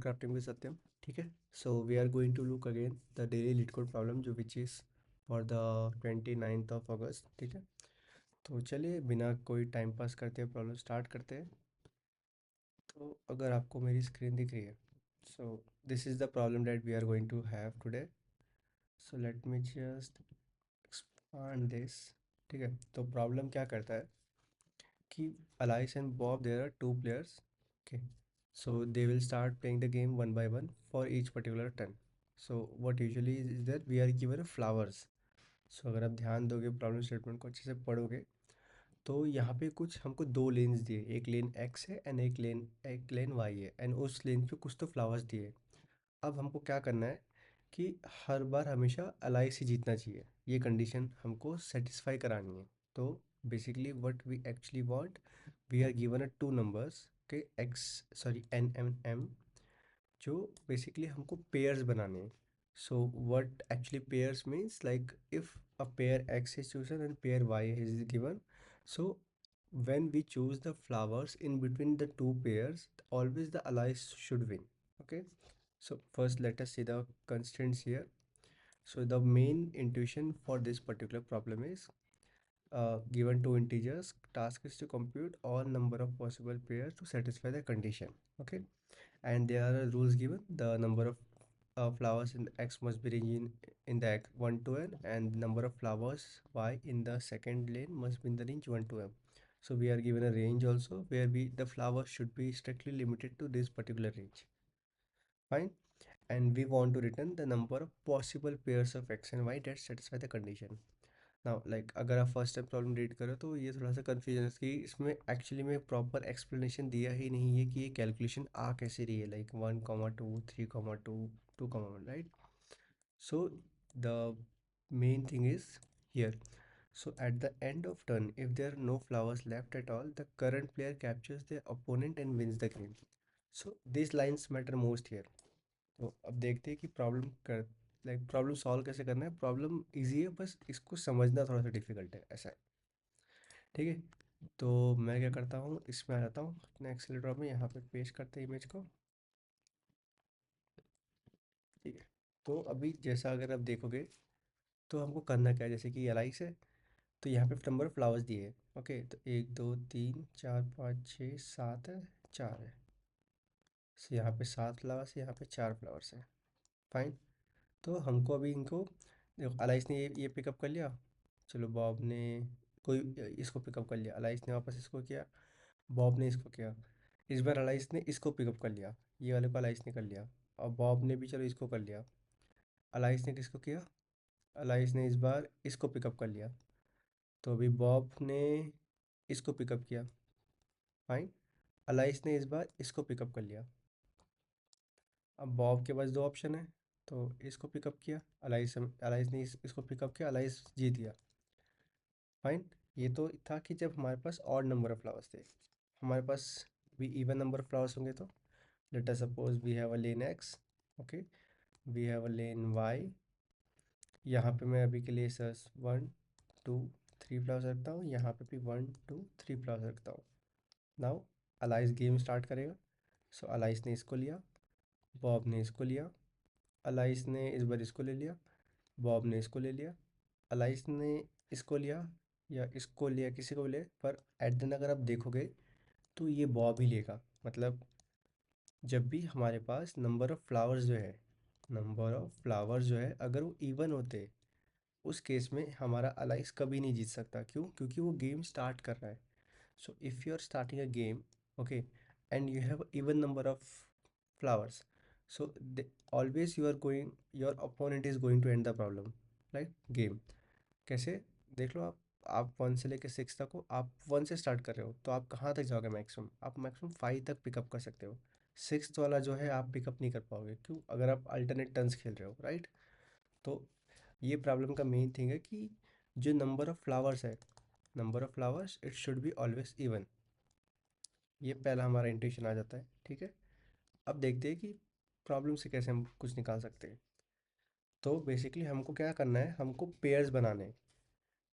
crafting with Satyam. ठीक है, so we are going to look again the daily lead code problem जो which is for the 29th of August. ठीक है, तो चलिए बिना कोई टाइम पास करते हुए प्रॉब्लम स्टार्ट करते हैं। तो अगर आपको मेरी स्क्रीन दिख रही है, so this is the problem that we are going to have today. So let me just expand this. ठीक है, तो प्रॉब्लम क्या करता है कि Alice and Bob, there are two players. Okay, so they will start playing the game one by one for each particular turn. So what usually is that we are given flowers. So अगर आप ध्यान दोगे problem statement को अच्छे से पढ़ोगे तो यहाँ पे कुछ हमको दो लेन्स दिए, एक लेन एक्स है एंड एक लेन वाई है एंड उस लेन पे कुछ तो फ्लावर्स दिए। अब हमको क्या करना है कि हर बार हमेशा एलआईसी से जीतना चाहिए, ये कंडीशन हमको सेटिस्फाई करानी है। तो basically what we actually want, we are given a two numbers के X sorry N M M, जो बेसिकली हमको पेयर्स बनाने हैं। So what actually pairs means like if a pair X is chosen and pair Y is given, so when we choose the flowers in between the two pairs, always the allies should win. Okay, so first let us see the constraints here. So the main intuition for this particular problem is given two integers, task is to compute all number of possible pairs to satisfy the condition. Okay, and there are rules given, the number of flowers in x must be ranged in the x 1 to n, and number of flowers y in the second lane must be in the range 1 to m. So we are given a range also where we the flowers should be strictly limited to this particular range. Fine, and we want to return the number of possible pairs of x and y that satisfy the condition. Now like अगर आप first time problem read करो तो ये थोड़ा सा confusion है कि इसमें एक्चुअली में प्रॉपर एक्सप्लेनेशन दिया ही नहीं है कि ये कैलकुलेशन आ कैसे रही है, like 1, 2, 3, 2, 2, right. So the main thing is here, so at the end of turn if there are no flowers left at all, the current player captures the opponent and wins the game. So these lines matter most here. तो अब देखते हैं कि problem कर like problem solve कैसे करना है। Problem easy है, बस इसको समझना थोड़ा सा डिफिकल्ट है, ऐसा है। ठीक है, तो मैं क्या करता हूँ, इसमें आ जाता हूँ अपने एक्सेलेटर में, यहाँ पे पेस्ट करते हैं इमेज को। ठीक है, तो अभी जैसा अगर आप देखोगे तो हमको करना क्या है, जैसे कि एलाइस है तो यहाँ पे नंबर ऑफ फ्लावर्स दिए हैं। ओके, तो 1, 2, 3, 4, 5, 6, 7 है, 4 है। So, यहाँ पे 7 फ्लावर्स है, यहाँ पे 4 फ्लावर्स है। फाइन, तो हमको अभी इनको देखो, अलाइस ने ये पिकअप कर लिया, चलो बॉब ने कोई इसको पिकअप कर लिया, अलाइस ने वापस इसको किया, बॉब ने इसको किया। इस बार अलाइस ने इसको पिकअप कर लिया, ये वाले को अलाइस ने कर लिया, और बॉब ने भी चलो इसको कर लिया। अलाइस ने किसको किया, अलाइस ने इस बार इसको पिकअप कर लिया, तो अभी बॉब ने इसको पिकअप किया। फाइन, अलाइस ने इस बार इसको पिकअप कर लिया। अब बॉब के पास दो ऑप्शन है, तो इसको पिकअप किया, अलाइस ने इसको पिकअप किया, अलाइस जीत गया। फाइन, ये तो था कि जब हमारे पास ऑड नंबर ऑफ फ्लावर्स थे। हमारे पास भी इवन नंबर ऑफ फ्लावर्स होंगे तो let us suppose we have a lane X, okay, we have a lane Y. यहाँ पे मैं अभी के लिए सर 1, 2, 3 फ्लावर्स रखता हूँ, यहाँ पे भी 1, 2, 3 फ्लावर्स रखता हूँ। नाउ अलाइस गेम स्टार्ट करेगा। सो अलाइस ने इसको लिया, बॉब ने इसको लिया, अलाइस ने इस बार इसको ले लिया, बॉब ने इसको ले लिया, अलाइस ने इसको लिया या इसको लिया, किसी को भी ले, पर एट द एंड अगर आप देखोगे तो ये बॉब ही लेगा। मतलब जब भी हमारे पास नंबर ऑफ़ फ्लावर्स जो है, नंबर ऑफ़ फ्लावर्स जो है अगर वो इवन होते, उस केस में हमारा अलाइस कभी नहीं जीत सकता। क्यों? क्योंकि वो गेम स्टार्ट कर रहा है। So if you are starting a game, okay, and you have even number of flowers, so always your opponent is going to end the problem, right? Game कैसे, देख लो आप 1 से लेके 6 तक हो, आप 1 से स्टार्ट कर रहे हो तो आप कहाँ तक जाओगे मैक्सिमम, आप मैक्सिमम 5 तक पिकअप कर सकते हो। 6th वाला जो है आप पिकअप नहीं कर पाओगे, क्यों? अगर आप अल्टरनेट टर्न्स खेल रहे हो, राइट? तो ये प्रॉब्लम का मेन थिंग है कि जो नंबर ऑफ़ फ्लावर्स है, number of flowers it should be always even. ये पहला हमारा इंट्यूशन आ जाता है। ठीक है, अब देखते हैं कि प्रॉब्लम से कैसे हम कुछ निकाल सकते हैं। तो बेसिकली हमको क्या करना है, हमको पेयर्स बनाने हैं,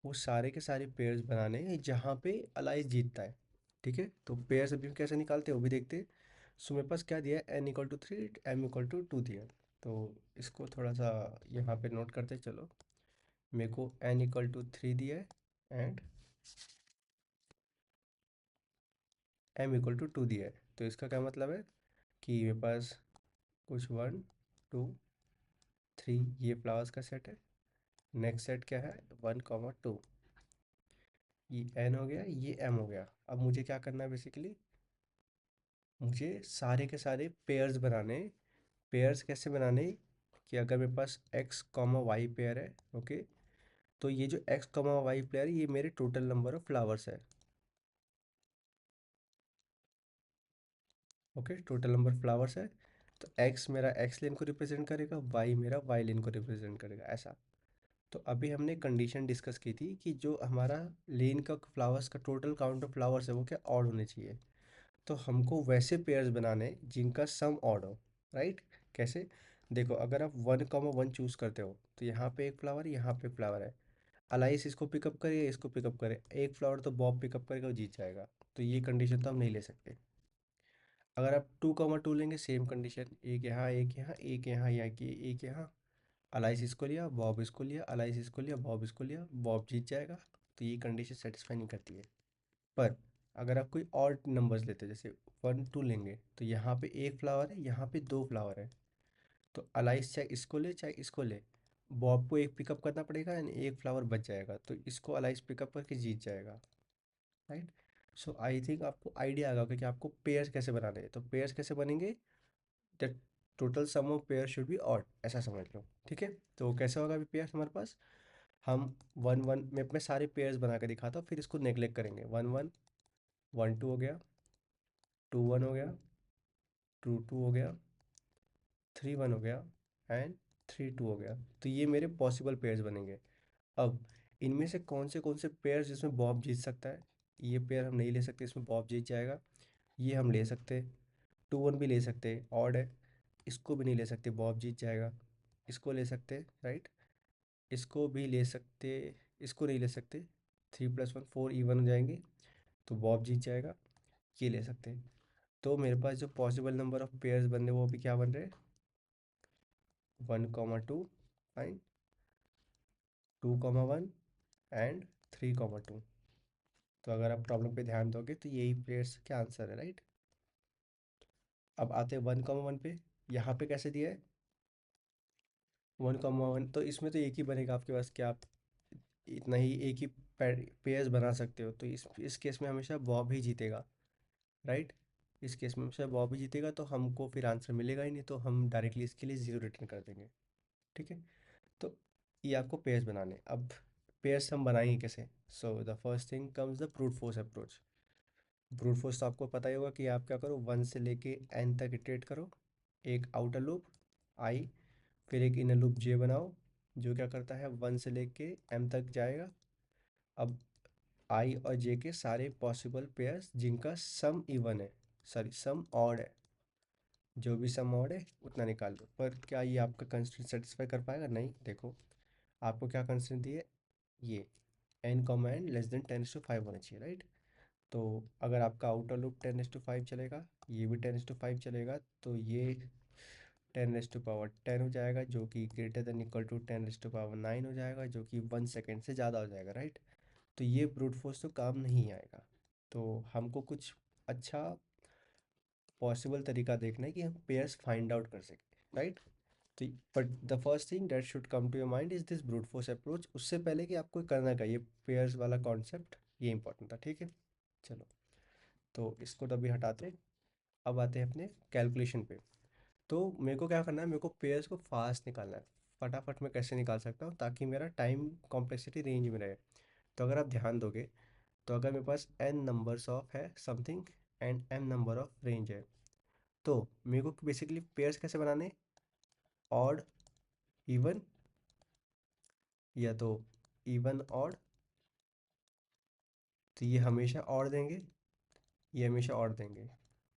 वो सारे के सारे पेयर्स बनाने हैं जहाँ पे अलाइस जीतता है। ठीक है, तो पेयर्स अभी हम कैसे निकालते हैं वो भी देखते हैं। सो मेरे पास क्या दिया है, n equal to 3, m equal to 2 दिया है। तो इसको थोड़ा सा यहाँ पे नोट करते चलो। मेरे को n इक्वल टू 3 दिया है एंड m इक्वल टू 2 दिया है। तो इसका क्या मतलब है कि मेरे पास कुछ 1 2 3 ये फ्लावर्स का सेट है। नेक्स्ट सेट क्या है, 1 2, ये n हो गया, ये m हो गया। अब मुझे क्या करना है बेसिकली, मुझे सारे के सारे पेयर्स बनाने। पेयर्स कैसे बनाने, कि अगर मेरे पास x कॉमा वाई पेयर है, ओके, तो ये जो x कॉमा वाई पेयर है ये मेरे टोटल नंबर ऑफ फ्लावर्स है। ओके, टोटल नंबर फ्लावर्स है। तो x मेरा x लेन को रिप्रेजेंट करेगा, y मेरा y लेन को रिप्रेजेंट करेगा, ऐसा। तो अभी हमने कंडीशन डिस्कस की थी कि जो हमारा लेन का फ्लावर्स का टोटल काउंट ऑफ फ्लावर्स है वो क्या ऑड होने चाहिए। तो हमको वैसे पेयर्स बनाने हैं जिनका सम ऑड हो, राइट। कैसे, देखो अगर आप 1 1 चूज़ करते हो तो यहाँ पे एक फ्लावर, यहाँ पे फ्लावर है। अलाइस इसको पिकअप करे या इसको पिकअप करे, एक फ्लावर तो बॉब पिकअप करेगा, वो जीत जाएगा। तो ये कंडीशन तो हम नहीं ले सकते। अगर आप 2 2 लेंगे, सेम कंडीशन, एक यहाँ एक यहाँ एक यहाँ यहाँ की एक यहाँ। अलाइस इसको लिया, बॉब इसको लिया, अलाइस इसको लिया, बॉब इसको लिया, बॉब जीत जाएगा। तो ये कंडीशन सेटिस्फाई नहीं करती है। पर अगर आप कोई और नंबर्स लेते हैं, जैसे 1 2 लेंगे, तो यहाँ पे एक फ्लावर है, यहाँ पे दो फ्लावर है। तो अलाइस चाहे इसको ले चाहे इसको ले, बॉब को एक पिकअप करना पड़ेगा एंड एक फ्लावर बच जाएगा, तो इसको अलाइस पिकअप करके जीत जाएगा, राइट। सो आई थिंक आपको आइडिया आ गया होगा कि आपको पेयर्स कैसे बनाने हैं। तो पेयर्स कैसे बनेंगे, the total sum of pair should be odd, ऐसा समझ लो, ठीक है। तो कैसे होगा अभी पेयर्स हमारे पास, हम 1 1 मैं अपने सारे पेयर्स बना के दिखाता हूँ, फिर इसको नेगलेक्ट करेंगे। 1 1 1 2 हो गया, 2 1 हो गया, 2 2 हो गया, 3 1 हो गया एंड 3 2 हो गया। तो ये मेरे पॉसिबल पेयर्स बनेंगे। अब इनमें से कौन से पेयर्स जिसमें बॉब जीत सकता है, ये पेयर हम नहीं ले सकते, इसमें बॉब जीत जाएगा। ये हम ले सकते, 2 1 भी ले सकते, ऑड है। इसको भी नहीं ले सकते, बॉब जीत जाएगा। इसको ले सकते, राइट। इसको भी ले सकते, इसको नहीं ले सकते। 3 + 1 4 इवन हो जाएंगे, तो बॉब जीत जाएगा। ये ले सकते हैं। तो मेरे पास जो पॉसिबल नंबर ऑफ पेयर्स बन रहे वो अभी क्या बन रहे हैं, 1 2 फाइन, 2 1 एंड 3 2। तो अगर आप प्रॉब्लम पे ध्यान दोगे तो यही पेयर्स का आंसर है, राइट। अब आते हैं 1 1 पे। यहाँ पे कैसे दिया है, 1 1, तो इसमें तो एक ही बनेगा आपके पास, क्या आप इतना ही एक ही पेयर्स बना सकते हो। तो इस केस में हमेशा बॉब ही जीतेगा, राइट। इस केस में हमेशा बॉब ही जीतेगा, तो हमको फिर आंसर मिलेगा ही नहीं, तो हम डायरेक्टली इसके लिए 0 रिटर्न कर देंगे, ठीक है। तो ये आपको पेयर्स बनाने। अब पेयर्स हम बनाएंगे कैसे, so the first thing comes the brute force approach. Brute force तो आपको पता ही होगा कि आप क्या करो, 1 से लेके n तक इटरेट करो। एक आउटर लूप आई, फिर एक इनर लूप जे बनाओ, जो क्या करता है 1 से लेके m तक जाएगा। अब आई और जे के सारे पॉसिबल पेयर्स जिनका सम इवन है, सॉरी सम ऑड है, जो भी सम ऑड है उतना निकाल लो। पर क्या ये आपका कंस्ट्रेंट सेटिस्फाई कर पाएगा, नहीं। देखो आपको क्या कंस्ट्रेंट दिए, ये n comma n less than 10 to 5 होना चाहिए, राइट। तो अगर आपका आउटर लूप 10 to 5 चलेगा, ये भी 10 to 5 चलेगा, तो ये 10 to 10 हो जाएगा, जो कि greater than equal to 10 to 9 हो जाएगा, जो कि 1 सेकेंड से ज़्यादा हो जाएगा, राइट। तो ये ब्रूट फोर्स तो काम नहीं आएगा। तो हमको कुछ अच्छा पॉसिबल तरीका देखना है कि हम पेयर्स फाइंड आउट कर सकें, राइट। तो but the first thing that should come to your mind is this brute force approach. उससे पहले कि आपको करना क्या, ये पेयर्स वाला कॉन्सेप्ट ये इंपॉर्टेंट था, ठीक है। चलो, तो इसको तो अभी हटाते हैं। अब आते हैं अपने कैलकुलेशन पे। तो मेरे को क्या करना है, मेरे को पेयर्स को फास्ट निकालना है। फटाफट मैं कैसे निकाल सकता हूँ ताकि मेरा टाइम कॉम्प्लेक्सिटी रेंज में रहे। तो अगर आप ध्यान दोगे, तो अगर मेरे पास n नंबर्स ऑफ है something and m number of range है, तो मेरे को बेसिकली पेयर्स कैसे बनाने, ऑड इवन, या तो इवन ऑड। तो ये हमेशा ऑड देंगे, ये हमेशा ऑड देंगे।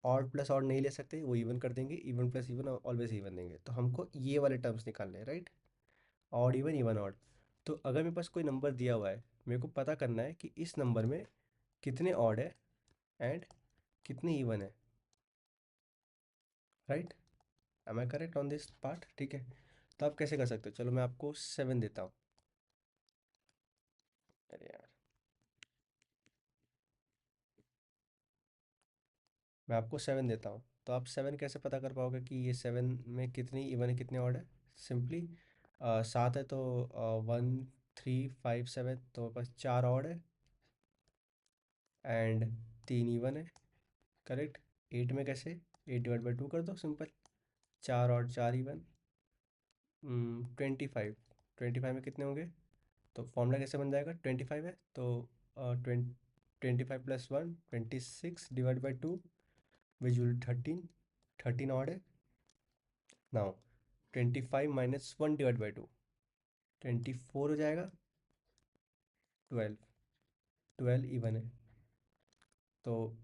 ऑड प्लस ऑड नहीं ले सकते, वो इवन कर देंगे, even plus even always even देंगे। तो हमको ये वाले टर्म्स निकालने हैं, right. Odd even, even odd. तो अगर मेरे पास कोई नंबर दिया हुआ है, मेरे को पता करना है कि इस नंबर में कितने ऑड है एंड कितने इवन है। Right? Am I correct on this part? ठीक है, तो आप कैसे कर सकते हो? चलो मैं आपको 7 देता हूँ। अरे यार, मैं आपको 7 देता हूँ, तो आप 7 कैसे पता कर पाओगे कि ये 7 में कितनी इवन है कितने ऑड है? सिंपली 7 है तो 1 3 5 7, तो बस 4 ऑड है एंड 3 इवन है। करेक्ट। 8 में कैसे? 8 डिवाइड बाई 2 कर दो, सिंपल। 4 और 4 इवन। 25। 25 में कितने होंगे? तो फॉर्मूला कैसे बन जाएगा? 25 है तो 25 + 1 26 divide by 2 which will 13। 13 odd है। नाउ 25 - 1 डिवाइड बाई 2 24 हो जाएगा। 12। 12 इवन है। तो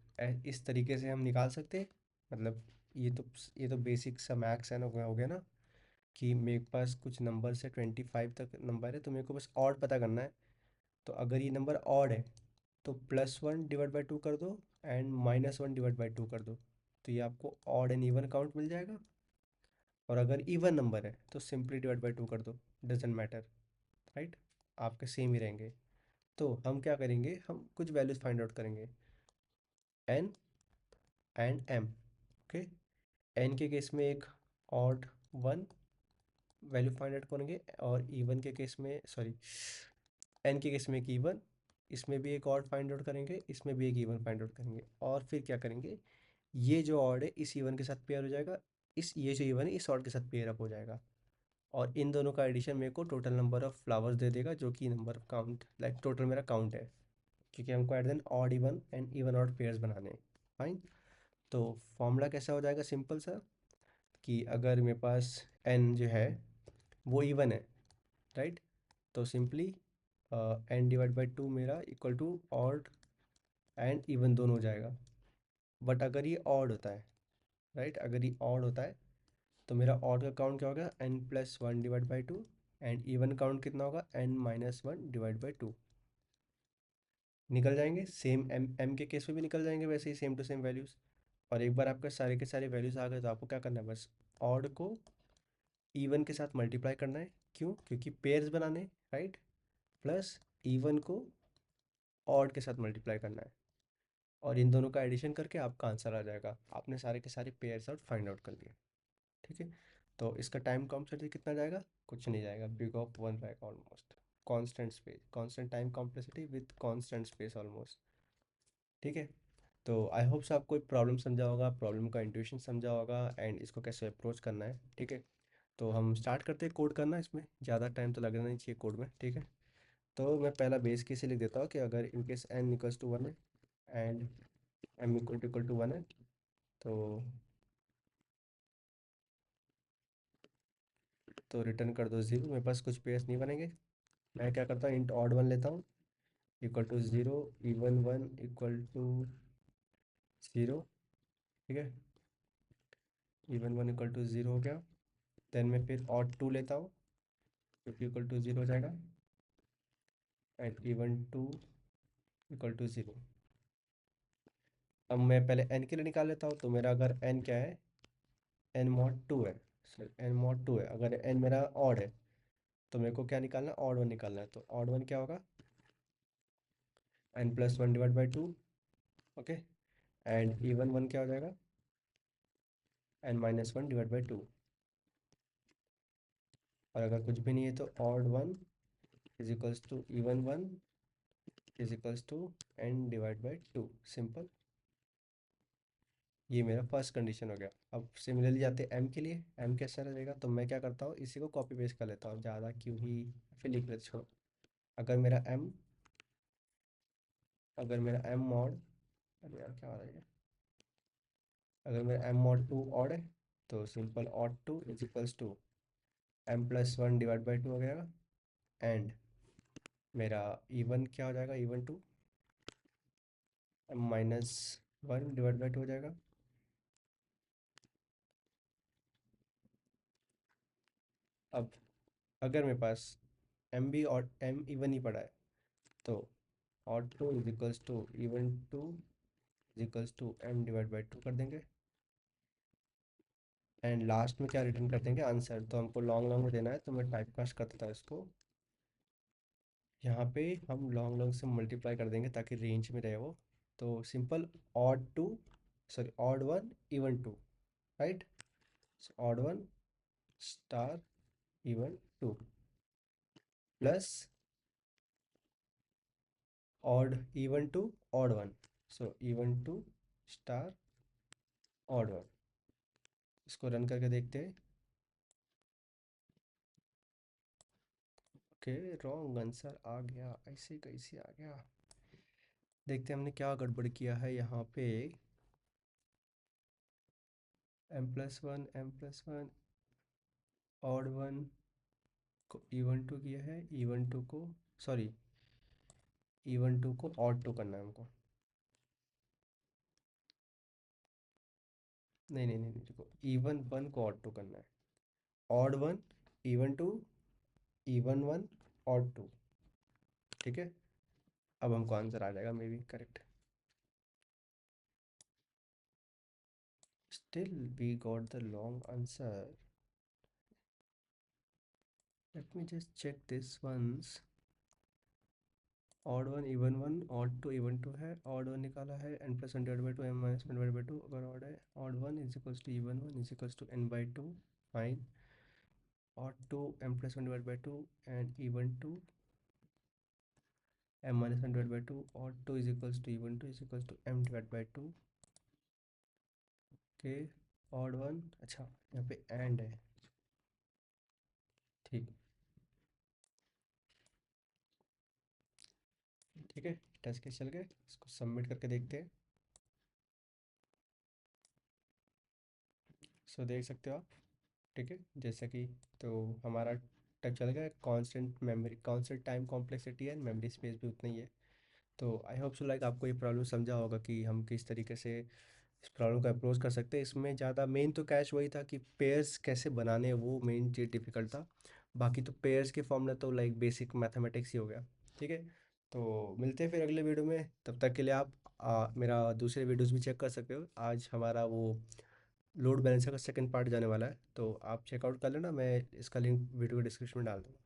इस तरीके से हम निकाल सकते हैं। मतलब ये तो ये तो बेसिक सा मैथ्स है ना, हो गया ना, कि मेरे पास कुछ नंबर से 25 तक नंबर है, तो मेरे को बस ऑड पता करना है। तो अगर ये नंबर ऑड है तो +1 डिवाइड बाई 2 कर दो एंड -1 डिवाइड बाई 2 कर दो, तो ये आपको ऑड एंड इवन काउंट मिल जाएगा। और अगर इवन नंबर है तो सिंपली डिवाइड बाई 2 कर दो, डजेंट मैटर। राइट? आपके सेम ही रहेंगे। तो हम क्या करेंगे, हम कुछ वैल्यूज फाइंड आउट करेंगे। N and M. Okay. N के केस में एक ऑड 1 वैल्यू फाइंड आउट करेंगे, और इवन के केस में, सॉरी, एन के केस में एक इवन, इसमें भी एक ऑड फाइंड आउट करेंगे, इसमें भी एक इवन फाइंड आउट करेंगे। और फिर क्या करेंगे, ये जो ऑड है इस इवन के साथ पेयर हो जाएगा, इस ये जो इवन है इस ऑड के साथ पेयर अप हो जाएगा, और इन दोनों का एडिशन मेरे को टोटल नंबर ऑफ फ्लावर्स दे देगा, जो कि number of count, like total मेरा काउंट है, क्योंकि हमको at then odd even and even odd pairs बनाने हैं। फाइन। तो फॉर्मूला कैसा हो जाएगा? सिंपल सा, कि अगर मेरे पास एन जो है वो इवन है, राइट, तो सिंपली n/2 मेरा equal to odd and even दोनों हो जाएगा। बट अगर ये ऑड होता है, राइट, अगर ये ऑड होता है तो मेरा ऑड का काउंट क्या होगा? n+1/2। एंड इवन काउंट कितना होगा? n-1/2। निकल जाएंगे सेम, एम के केस में भी निकल जाएंगे वैसे ही, सेम टू सेम वैल्यूज़। और एक बार आपके सारे के सारे वैल्यूज़ आ गए तो आपको क्या करना है, बस ऑड को इवन के साथ मल्टीप्लाई करना है। क्यों? क्योंकि पेयर्स बनाने, राइट, प्लस इवन को ऑड के साथ मल्टीप्लाई करना है, और इन दोनों का एडिशन करके आपका आंसर आ जाएगा। आपने सारे के सारे पेयर्स आउट फाइंड आउट कर लिए। ठीक है। तो इसका टाइम कॉम्प्लेक्सिटी कितना जाएगा? कुछ नहीं जाएगा, बिग ऑफ 1 रहेगा almost. Constant space, constant time complexity with constant space almost. ठीक है। तो आई होप से आपको प्रॉब्लम समझा होगा, प्रॉब्लम का इंट्यूशन समझा होगा, एंड इसको कैसे अप्रोच करना है। ठीक है। तो हम स्टार्ट करते हैं कोड करना। इसमें ज़्यादा टाइम तो लगना नहीं चाहिए कोड में। ठीक है। तो मैं पहला बेस केस लिख देता हूँ कि अगर in case n equals to 1 है एंड m इक्वल टू 1 है, तो रिटर्न कर दो 0। मेरे पास कुछ पेयर्स नहीं बनेंगे। मैं क्या करता हूँ, इंट ऑड 1 लेता हूँ, equal to 0, even 1 equal to 0। ठीक है। इवन 1 इक्वल टू 0 हो गया। देन मैं फिर ऑड 2 लेता हूँ, जो कि इक्वल टू 0 हो जाएगा, एंड इवन 2 इक्वल टू 0। अब मैं पहले n के लिए निकाल लेता हूँ, तो मेरा अगर n क्या है, n मॉड 2 है, सॉरी n मॉड 2 है। अगर n मेरा ऑड है तो मेरे को क्या निकालना है? ऑड 1 निकालना है। तो ऑड 1 क्या होगा? n+1/2। ओके। एंड इवन 1 क्या हो जाएगा? n-1/2। और अगर कुछ भी नहीं है तो odd 1 is equals to even 1 is equals to n/2। Simple. ये मेरा फर्स्ट कंडीशन हो गया। अब सिमिलरली जाते हैं m के लिए। m कैसा रहेगा? तो मैं क्या करता हूँ, इसी को कॉपी पेस्ट कर लेता हूँ, ज़्यादा क्यों ही, फिर लिख लेते, छोड़ो। अगर मेरा m अगर मेरा m मॉड, अरे यार क्या हो रहा है ये? अगर मेरा m मॉड 2 ऑड है तो simple odd 2 is equals to m+1/2 हो गया। एंड मेरा इवन क्या हो जाएगा? इवन 2 m-1/2 हो जाएगा। अब अगर मेरे पास m भी और m इवन ही पड़ा है, तो odd 2 is equals to even 2 is equals to m/2 कर देंगे। एंड लास्ट में क्या रिटर्न कर देंगे, आंसर। तो हमको लॉन्ग लॉन्ग में देना है, तो मैं टाइप कास्ट कर देता हूँ इसको। यहाँ पे हम लॉन्ग लॉन्ग से मल्टीप्लाई कर देंगे ताकि रेंज में रहे वो। तो simple, odd two, sorry odd one even two, right. Odd one star even two plus odd even two odd one, so even two star odd one. इसको रन करके देखते हैं। ओके, रॉन्ग आंसर आ गया, ऐसे कैसे आ गया। देखते हैं हमने क्या गड़बड़ किया है यहाँ पे। m+1 ऑड वन को इवन टू किया है, इवन टू को, सॉरी इवन टू को ऑड टू करना है हमको। नहीं नहीं नहीं नहीं, देखो इवन वन को ऑड टू करना है। Odd one even two, even one odd two, ठीक है। अब हमको आंसर आ जाएगा, maybe correct. Still we got the long answer. Let me just check this once. Odd one odd two even to है, odd one निकाला है n+1/2 m-1/2। अगर ऑड है, odd one is equals to even one is equals to n/2, fine. Odd two m+1/2 and even two m-1/2, odd two is equals to even two is equals to m/2। Okay, odd one, अच्छा यहाँ पे and है, ठीक। ठीक है, test case चल गए, इसको सबमिट करके देखते हैं। सो देख सकते हो आप, ठीक है, जैसा कि, तो हमारा टच चल गया। Constant memory, constant time complexity है, मेमोरी स्पेस भी उतना ही है। तो आई होप सो लाइक आपको ये प्रॉब्लम समझा होगा कि हम किस तरीके से इस प्रॉब्लम को अप्रोच कर सकते हैं। इसमें ज़्यादा मेन तो कैच वही था कि पेयर्स कैसे बनाने हैं, वो मेन चीज़ डिफ़िकल्ट था। बाकी तो पेयर्स के फॉर्मूला तो लाइक बेसिक मैथमेटिक्स ही हो गया। ठीक है, तो मिलते हैं फिर अगले वीडियो में। तब तक के लिए आप मेरा दूसरे वीडियोस भी चेक कर सकते हो। आज हमारा वो लोड बैलेंसर का सेकंड पार्ट जाने वाला है, तो आप चेकआउट कर लेना, मैं इसका लिंक वीडियो के डिस्क्रिप्शन में डाल दूँगा।